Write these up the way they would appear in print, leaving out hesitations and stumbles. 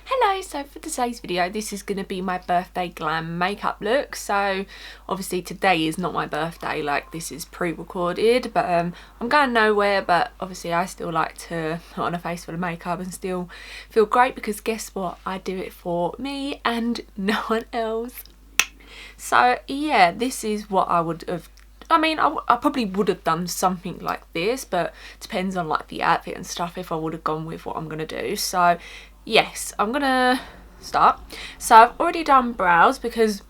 Hello, so for today's video this is going to be my birthday glam makeup look. So obviously today is not my birthday, like this is pre-recorded, but I'm going nowhere, but obviously I still like to put on a face full of makeup and still feel great, because guess what, I do it for me and no one else. So yeah, this is what I would have, I mean, I probably would have done something like this, but depends on like the outfit and stuff if I would have gone with what I'm going to do. So yes, I'm going to start. So I've already done brows, because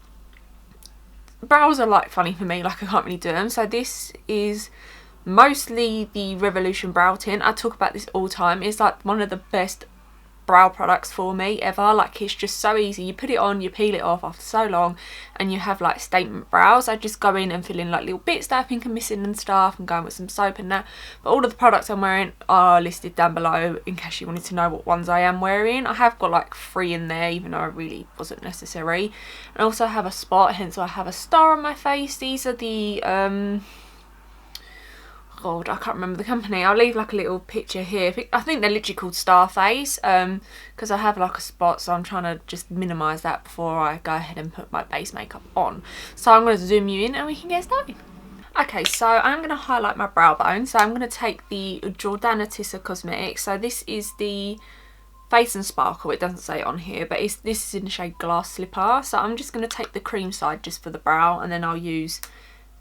brows are like funny for me, like I can't really do them. So this is mostly the Revolution brow tint. I talk about this all the time. It's like one of the best brow products for me ever. Like, it's just so easy. You put it on, you peel it off after so long, and you have like statement brows. I just go in and fill in like little bits that I think are missing and stuff, and go in with some soap and that. But all of the products I'm wearing are listed down below in case you wanted to know what ones I am wearing. I have got like 3 in there, even though it really wasn't necessary. And I also have a spot, hence I have a star on my face. These are the God, I can't remember the company. I'll leave like a little picture here. I think they're literally called Starface, because I have like a spot, so I'm trying to just minimise that before I go ahead and put my base makeup on. So I'm going to zoom you in and we can get started. Okay, so I'm going to highlight my brow bone. So I'm going to take the Jordana Tissa Cosmetics. So this is the Face and Sparkle. It doesn't say it on here, but this is in the shade Glass Slipper. So I'm just going to take the cream side just for the brow, and then I'll use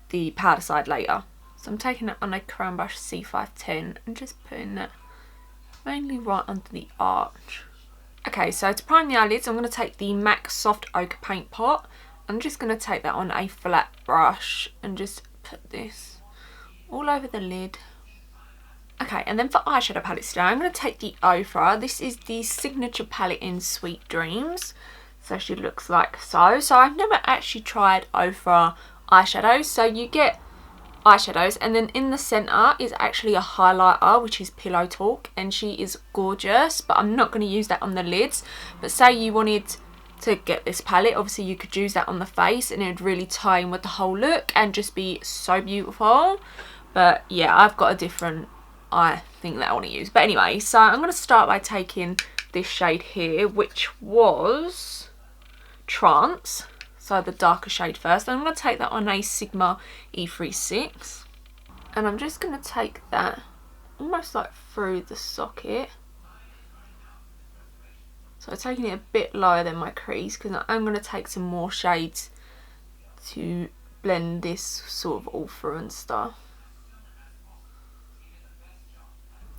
the powder side later. So I'm taking it on a Crown Brush C510 and just putting that mainly right under the arch. Okay, so to prime the eyelids, I'm going to take the MAC Soft Ochre Paint Pot. I'm just going to take that on a flat brush and just put this all over the lid. Okay, and then for eyeshadow palettes today, I'm going to take the Ofra. This is the signature palette in Sweet Dreams. So she looks like so. So I've never actually tried Ofra eyeshadows. So you get eyeshadows, and then in the center is actually a highlighter, which is Pillow Talk, and she is gorgeous, but I'm not going to use that on the lids. But say you wanted to get this palette, obviously you could use that on the face and it would really tie in with the whole look and just be so beautiful. But yeah, I've got a different eye thing that I want to use. But anyway, so I'm going to start by taking this shade here, which was Trance. So the darker shade first. I'm going to take that on a Sigma E36, and I'm just going to take that almost like through the socket. So I'm taking it a bit lower than my crease, because I'm going to take some more shades to blend this sort of all through and stuff.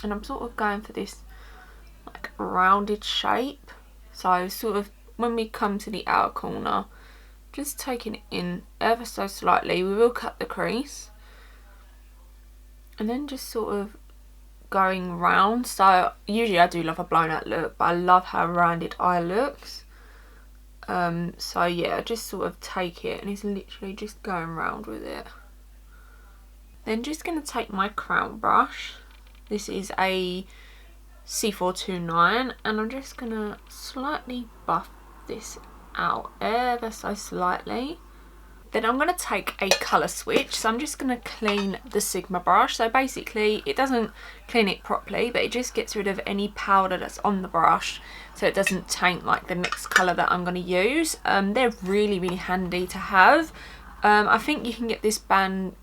And I'm sort of going for this like rounded shape. So sort of when we come to the outer corner, just taking it in ever so slightly. We will cut the crease, and then just sort of going round. So usually I do love a blown out look, but I love how rounded eye looks. So yeah, just sort of take it, and it's literally just going round with it. Then just going to take my crown brush. This is a C429, and I'm just going to slightly buff this out ever so slightly. Then I'm going to take a colour switch. So I'm just going to clean the Sigma brush. So basically it doesn't clean it properly, but it just gets rid of any powder that's on the brush, so it doesn't taint like the next colour that I'm going to use. They're really handy to have. I think you can get this brand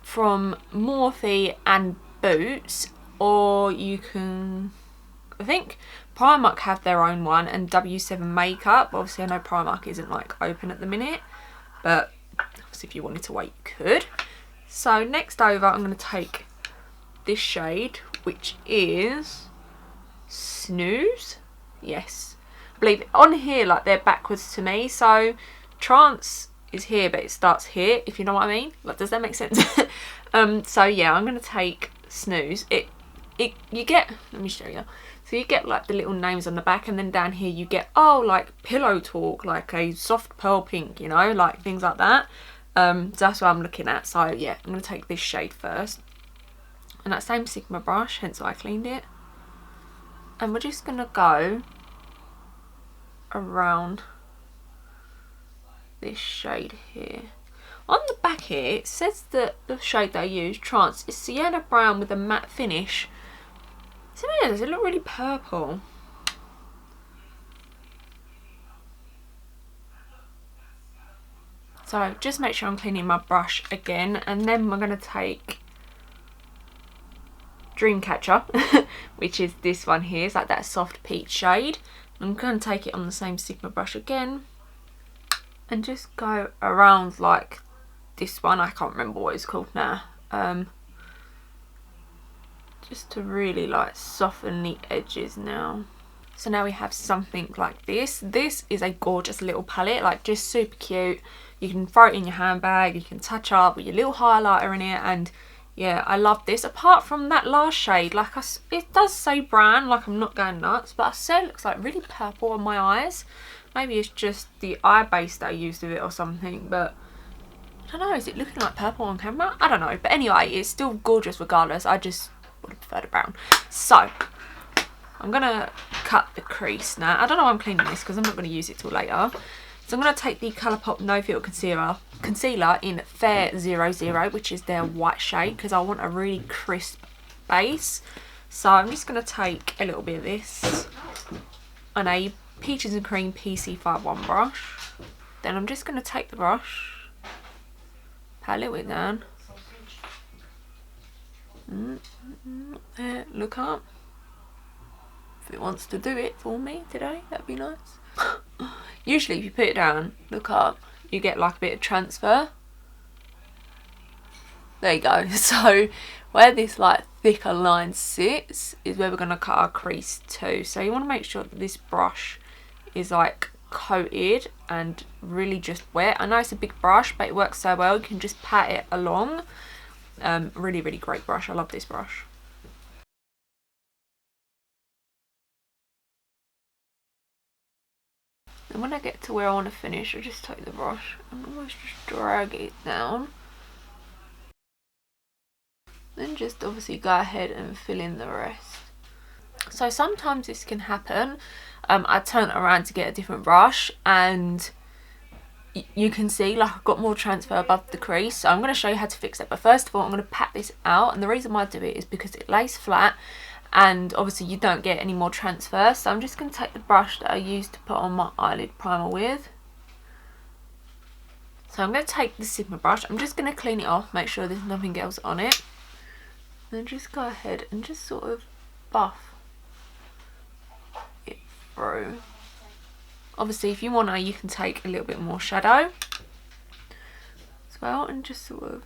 from Morphe and Boots, or you can, I think Primark have their own one, and W7 Makeup. Obviously I know Primark isn't like open at the minute, but obviously if you wanted to wait you could. So next over I'm going to take this shade, which is Snooze. Yes, I believe on here like they're backwards to me. So Trance is here, but it starts here, if you know what I mean. Like, does that make sense? So yeah, I'm going to take Snooze. You get, let me show you. So you get like the little names on the back, and then down here you get, oh, like Pillow Talk, like a soft pearl pink, you know, like things like that. So that's what I'm looking at. So yeah, I'm going to take this shade first, and that same Sigma brush, hence why I cleaned it. And we're just going to go around this shade here. On the back here it says that the shade that I use, Trance, is sienna brown with a matte finish. So yeah, does it look really purple? So just make sure I'm cleaning my brush again, and then we're going to take Dreamcatcher, which is this one here. It's like that soft peach shade. I'm going to take it on the same Sigma brush again and just go around like this one. I can't remember what it's called now. Just to really like soften the edges now. So now we have something like this. This is a gorgeous little palette, like just super cute. You can throw it in your handbag, you can touch up with your little highlighter in it, and yeah, I love this. Apart from that last shade, like it does say brown, like I'm not going nuts, but I say it looks like really purple on my eyes. Maybe it's just the eye base that I used with it or something, but I don't know, is it looking like purple on camera? I don't know, but anyway, it's still gorgeous regardless. I just would have preferred a brown. So I'm gonna cut the crease now. I don't know why I'm cleaning this because I'm not going to use it till later. So I'm going to take the Colourpop No Filter Concealer in Fair 00, which is their white shade, because I want a really crisp base. So I'm just going to take a little bit of this on a Peaches and Cream PC51 brush. Then I'm just going to take the brush, pat a little bit down. There, look up. If it wants to do it for me today, that'd be nice. Usually if you put it down, look up, you get like a bit of transfer. There you go. So where this like thicker line sits is where we're going to cut our crease to. So you want to make sure that this brush is like coated and really just wet. I know it's a big brush, but it works so well. You can just pat it along. Really, really great brush. I love this brush. And when I get to where I want to finish, I just take the brush and almost just drag it down. Then just obviously go ahead and fill in the rest. So sometimes this can happen. I turn it around to get a different brush, and you can see like I've got more transfer above the crease. So I'm going to show you how to fix it. But first of all, I'm going to pat this out, and the reason why I do it is because it lays flat, and obviously you don't get any more transfer. So I'm just going to take the brush that I used to put on my eyelid primer with. So I'm going to take the Sigma brush. I'm just going to clean it off, make sure there's nothing else on it. Then just go ahead and just sort of buff it through. Obviously if you want to, you can take a little bit more shadow as well and just sort of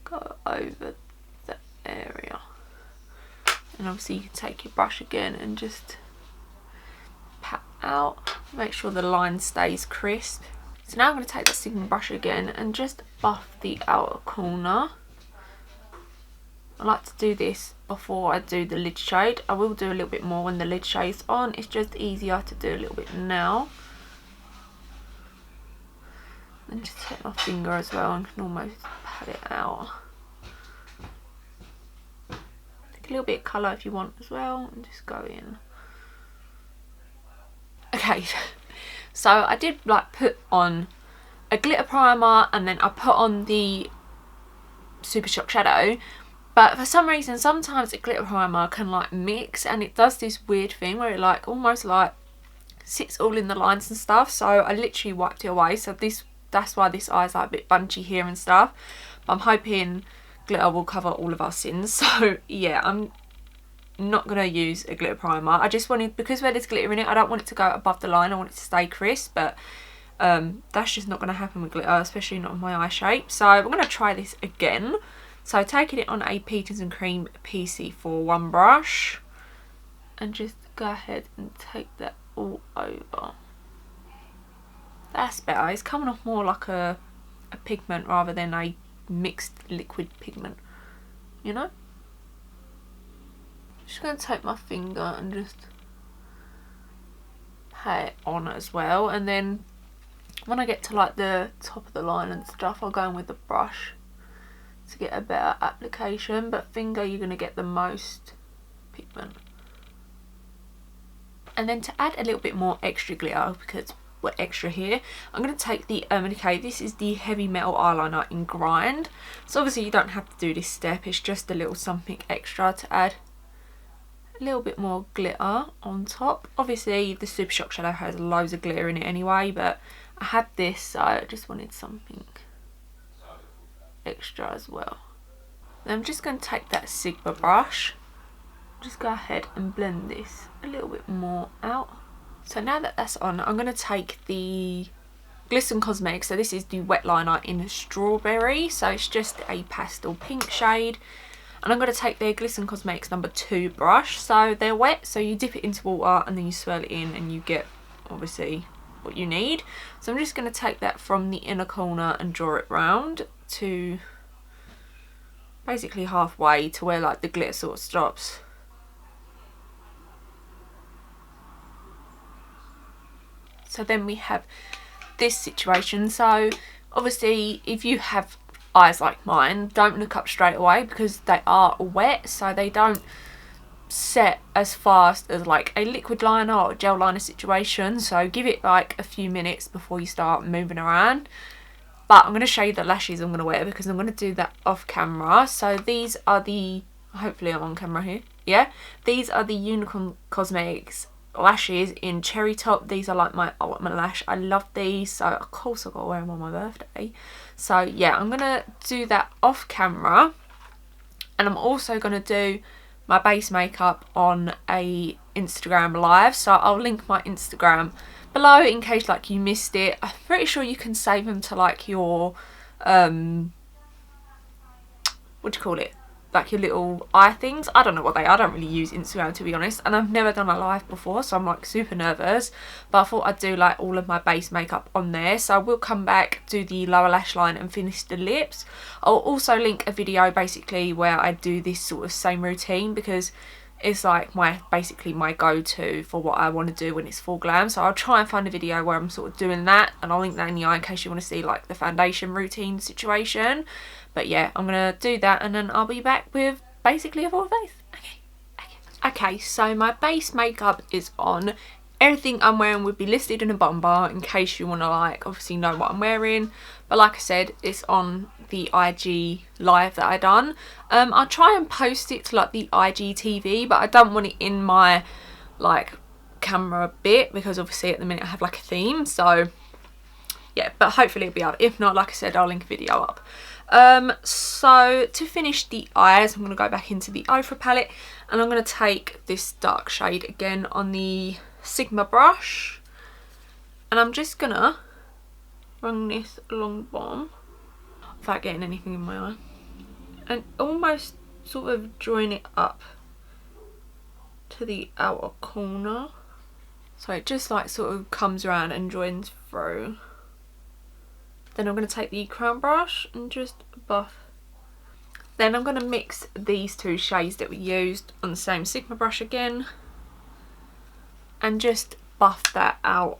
go over that area. And obviously you can take your brush again and just pat out, make sure the line stays crisp. So now I'm going to take that Sigma brush again and just buff the outer corner. I like to do this before I do the lid shade. I will do a little bit more when the lid shade's on. It's just easier to do a little bit now. And just take my finger as well and can almost pat it out. Take a little bit of colour if you want as well and just go in. Okay, so I did like put on a glitter primer and then I put on the Super Shock shadow. But for some reason, sometimes a glitter primer can like mix, and it does this weird thing where it like almost like sits all in the lines and stuff. So I literally wiped it away. So that's why this eye's like a bit bunchy here and stuff. But I'm hoping glitter will cover all of our sins. So yeah, I'm not going to use a glitter primer. I just wanted, because where there's glitter in it, I don't want it to go above the line. I want it to stay crisp, but that's just not going to happen with glitter, especially not on my eye shape. So we're going to try this again. So taking it on a Peaches and Cream PC41 brush and just go ahead and take that all over. That's better. It's coming off more like a pigment rather than a mixed liquid pigment, you know? Just going to take my finger and just pat it on as well, and then when I get to like the top of the line and stuff, I'll go in with the brush to get a better application, but finger you're going to get the most pigment. And then to add a little bit more extra glitter, because we're extra here, I'm going to take the Decay. This is the Heavy Metal Eyeliner in Grind. So obviously you don't have to do this step, it's just a little something extra to add a little bit more glitter on top. Obviously the Super Shock shadow has loads of glitter in it anyway, but I had this, so I just wanted something extra as well. Then I'm just going to take that Sigma brush, just go ahead and blend this a little bit more out. So now that that's on, I'm going to take the Glisten Cosmetics, so this is the wet liner in Strawberry, so it's just a pastel pink shade. And I'm going to take their Glisten Cosmetics number 2 brush. So they're wet, so you dip it into water and then you swirl it in and you get, obviously, what you need. So I'm just going to take that from the inner corner and draw it round to basically halfway to where like the glitter sort of stops. So then we have this situation. So obviously if you have eyes like mine, don't look up straight away because they are wet, so they don't set as fast as like a liquid liner or gel liner situation. So give it like a few minutes before you start moving around. But I'm going to show you the lashes I'm going to wear because I'm going to do that off camera. So these are the, hopefully I'm on camera here, yeah, these are the Unicorn Cosmetics lashes in Cherry Top. These are like my ultimate lash. I love these, so of course I've got to wear them on my birthday. So yeah, I'm gonna do that off camera, and I'm also gonna do my base makeup on a Instagram live, so I'll link my Instagram below in case like you missed it. I'm pretty sure you can save them to like your what do you call it, like your little eye things. I don't know what they are. I don't really use Instagram, to be honest, and I've never done a live before, so I'm like super nervous, but I thought I'd do like all of my base makeup on there. So I will come back, do the lower lash line and finish the lips. I'll also link a video basically where I do this sort of same routine because it's like basically my go-to for what I want to do when it's full glam. So I'll try and find a video where I'm sort of doing that, and I'll link that in the eye in case you want to see like the foundation routine situation. But yeah, I'm going to do that and then I'll be back with basically a full face. Okay, so my base makeup is on. Everything I'm wearing would be listed in a bottom bar in case you want to like obviously know what I'm wearing. But like I said, it's on the IG live that I done. I'll try and post it to like the IGTV, but I don't want it in my like camera bit because obviously at the minute I have like a theme. So yeah, but hopefully it'll be up. If not, like I said, I'll link a video up. So to finish the eyes, I'm going to go back into the Ofra palette and I'm going to take this dark shade again on the Sigma brush, and I'm just going to run this along the bottom without getting anything in my eye and almost sort of join it up to the outer corner, so it just like sort of comes around and joins through. Then I'm going to take the crown brush and just buff. Then I'm going to mix these two shades that we used on the same Sigma brush again and just buff that out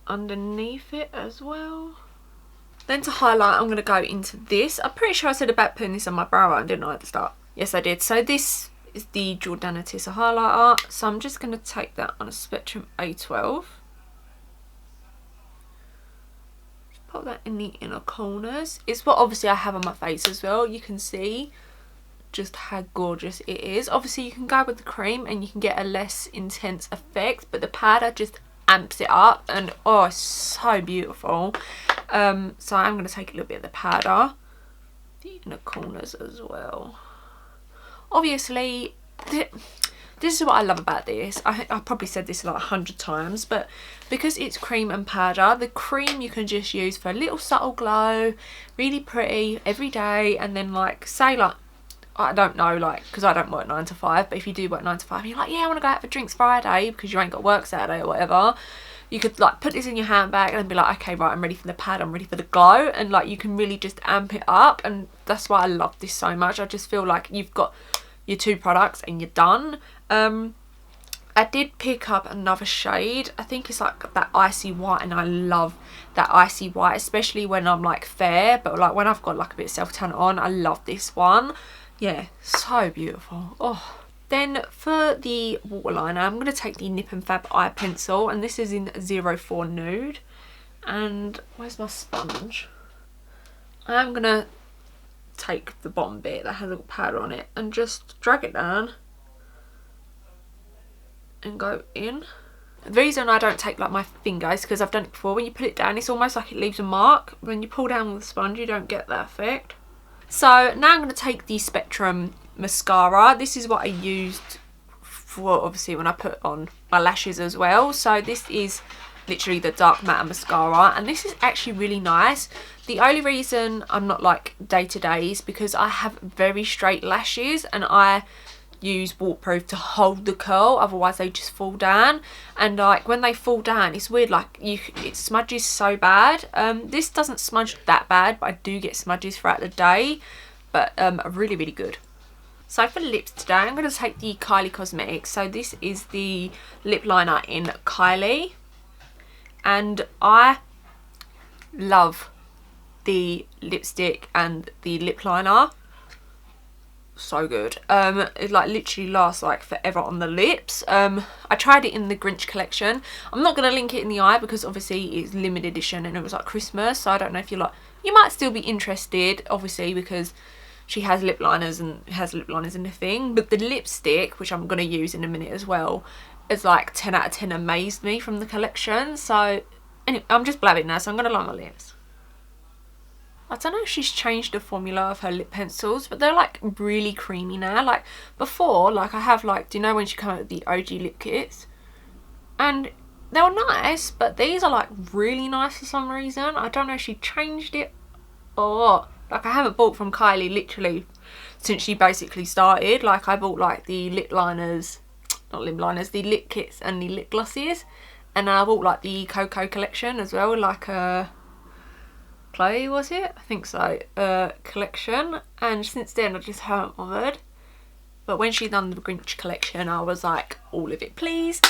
underneath it as well. Then to highlight, I'm going to go into this. I'm pretty sure I said about putting this on my brow bone, didn't I, at the start? Yes, I did. So this is the Jordana Tissa highlighter. So I'm just going to take that on a Spectrum A12. Put that in the inner corners. It's what obviously I have on my face as well. You can see just how gorgeous it is. Obviously you can go with the cream and you can get a less intense effect, but the powder just amps it up and oh, it's so beautiful. So I'm going to take a little bit of the powder, the inner corners as well. Obviously this is what I love about this. I probably said this like 100 times, but because it's cream and powder, the cream you can just use for a little subtle glow, really pretty every day, and then like say like, I don't know, like, because I don't work 9 to 5, but if you do work 9 to 5 and you're like, yeah, I want to go out for drinks Friday because you ain't got work Saturday or whatever, you could like put this in your handbag and be like, okay, right, I'm ready for the powder, I'm ready for the glow, and like you can really just amp it up. And that's why I love this so much. I just feel like you've got your 2 products and you're done. I did pick up another shade. I think it's like that icy white, and I love that icy white, especially when I'm like fair, but like when I've got like a bit of self tan on, I love this one. Yeah, so beautiful. Oh, then for the waterliner, I'm going to take the Nip and Fab eye pencil, and this is in 04 Nude. And where's my sponge? I'm going to take the bottom bit that has a little powder on it and just drag it down and go in. The reason I don't take like my finger is because I've done it before. When you put it down, it's almost like it leaves a mark. When you pull down with the sponge, you don't get that effect. So now I'm going to take the Spectrum mascara. This is what I used for obviously when I put on my lashes as well. So this is literally the Dark Matter mascara, and this is actually really nice. The only reason I'm not like day to day is because I have very straight lashes and I use waterproof to hold the curl, otherwise they just fall down. And like when they fall down, it's weird, like it smudges so bad. This doesn't smudge that bad, but I do get smudges throughout the day, but really good. So for lips today, I'm going to take the Kylie Cosmetics. So this is the lip liner in Kylie, and I love the lipstick and the lip liner. So good. It like literally lasts like forever on the lips. I tried it in the Grinch collection. I'm not going to link it in the eye because obviously it's limited edition and it was like Christmas, so I don't know if you might still be interested, obviously, because she has lip liners and has lip liners in the thing. But the lipstick, which I'm going to use in a minute as well, is like 10 out of 10 amazed me from the collection. So anyway, I'm just blabbing now, so I'm going to line my lips. I don't know if she's changed the formula of her lip pencils, but they're like really creamy now. Like before, like I have like, do you know when she came out with the OG lip kits? And they were nice, but these are like really nice for some reason. I don't know if she changed it or what. Like I haven't bought from Kylie literally since she basically started. Like I bought like the lip liners, not lip liners, the lip kits and the lip glosses. And I bought like the Cocoa collection as well, like Chloe, was it? I think so. Collection. And since then I just haven't bothered. But when she done the Grinch collection, I was like, all of it please.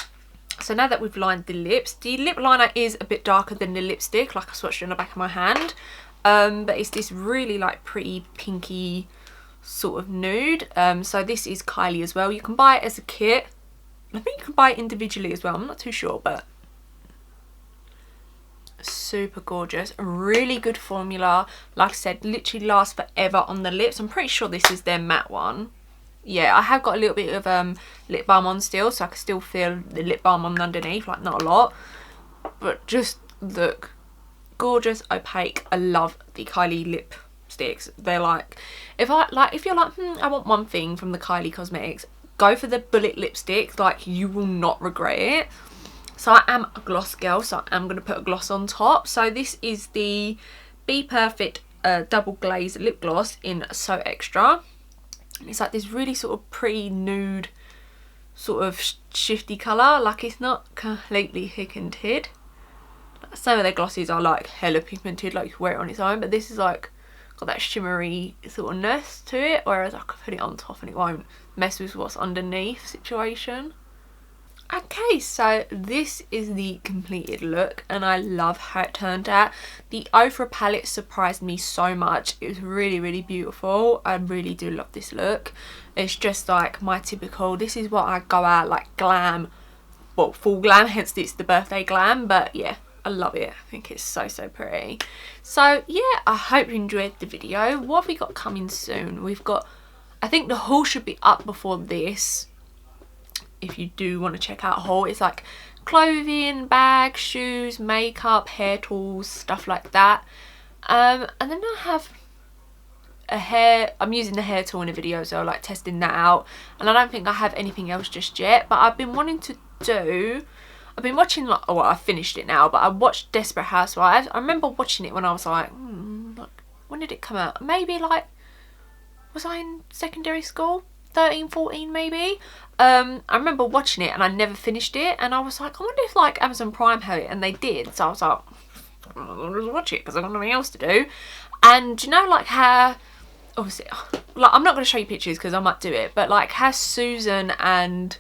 So now that we've lined the lips, the lip liner is a bit darker than the lipstick, like I swatched it on the back of my hand. But it's this really like pretty pinky sort of nude. So this is Kylie as well. You can buy it as a kit. I think you can buy it individually as well. I'm not too sure, but super gorgeous. Really good formula. Like I said, literally lasts forever on the lips. I'm pretty sure this is their matte one. Yeah, I have got a little bit of lip balm on still, so I can still feel the lip balm on underneath, like not a lot. But just look. Gorgeous, opaque. I love the Kylie lipsticks. They're like, if you're like, I want one thing from the Kylie Cosmetics, go for the bullet lipstick. Like you will not regret it. So I am a gloss girl, so I'm going to put a gloss on top. So this is the Be Perfect double glazed lip gloss in So Extra. It's like this really sort of pretty nude sort of shifty colour. Like it's not completely hick and tid. Some of their glosses are like hella pigmented, like you wear it on its own, but this is like got that shimmery sort of ness to it, whereas I could put it on top and it won't mess with what's underneath situation. Okay, so this is the completed look and I love how it turned out. The Ofra palette surprised me so much. It was really beautiful. I really do love this look. It's just like my typical, this is what I go out like glam, well, full glam, hence it's the birthday glam, but yeah, I love it. I think it's so pretty. So yeah, I hope you enjoyed the video. What have we got coming soon? We've got, I think the haul should be up before this. If you do want to check out a haul, it's like clothing, bags, shoes, makeup, hair tools, stuff like that. And then I have a hair, I'm using the hair tool in a video, so like testing that out. And I don't think I have anything else just yet, but I've been wanting to do, I've been watching, like, well, I finished it now, but I watched Desperate Housewives. I remember watching it when I was like, when did it come out? Maybe like, was I in secondary school? 13, 14 maybe. I remember watching it and I never finished it, and I was like, I wonder if like Amazon Prime had it, and they did. So I was like, I'll just watch it because I've got nothing else to do. And you know, like how, obviously, like I'm not going to show you pictures because I might do it, but like how Susan and,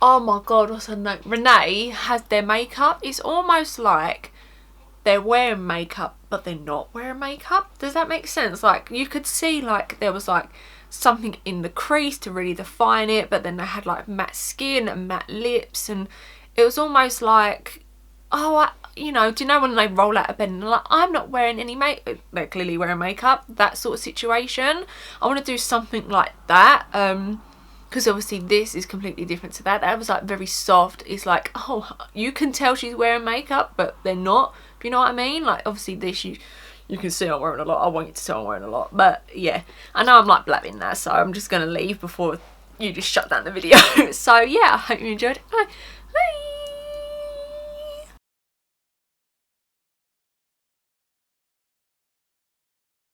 oh my god, what's her name, Renee has their makeup. It's almost like they're wearing makeup but they're not wearing makeup. Does that make sense? Like you could see like there was like something in the crease to really define it, but then they had like matte skin and matte lips, and it was almost like, oh, you know, do you know when they roll out of bed and they're like, I'm not wearing any makeup, they're clearly wearing makeup, that sort of situation. I want to do something like that. because obviously this is completely different to that. That was like very soft. It's like, oh, you can tell she's wearing makeup, but they're not, if you know what I mean. Like obviously this, you can see I'm wearing a lot. I want you to tell I'm wearing a lot, but yeah, I know I'm like blabbing now, so I'm just gonna leave before you just shut down the video. So yeah, I hope you enjoyed it.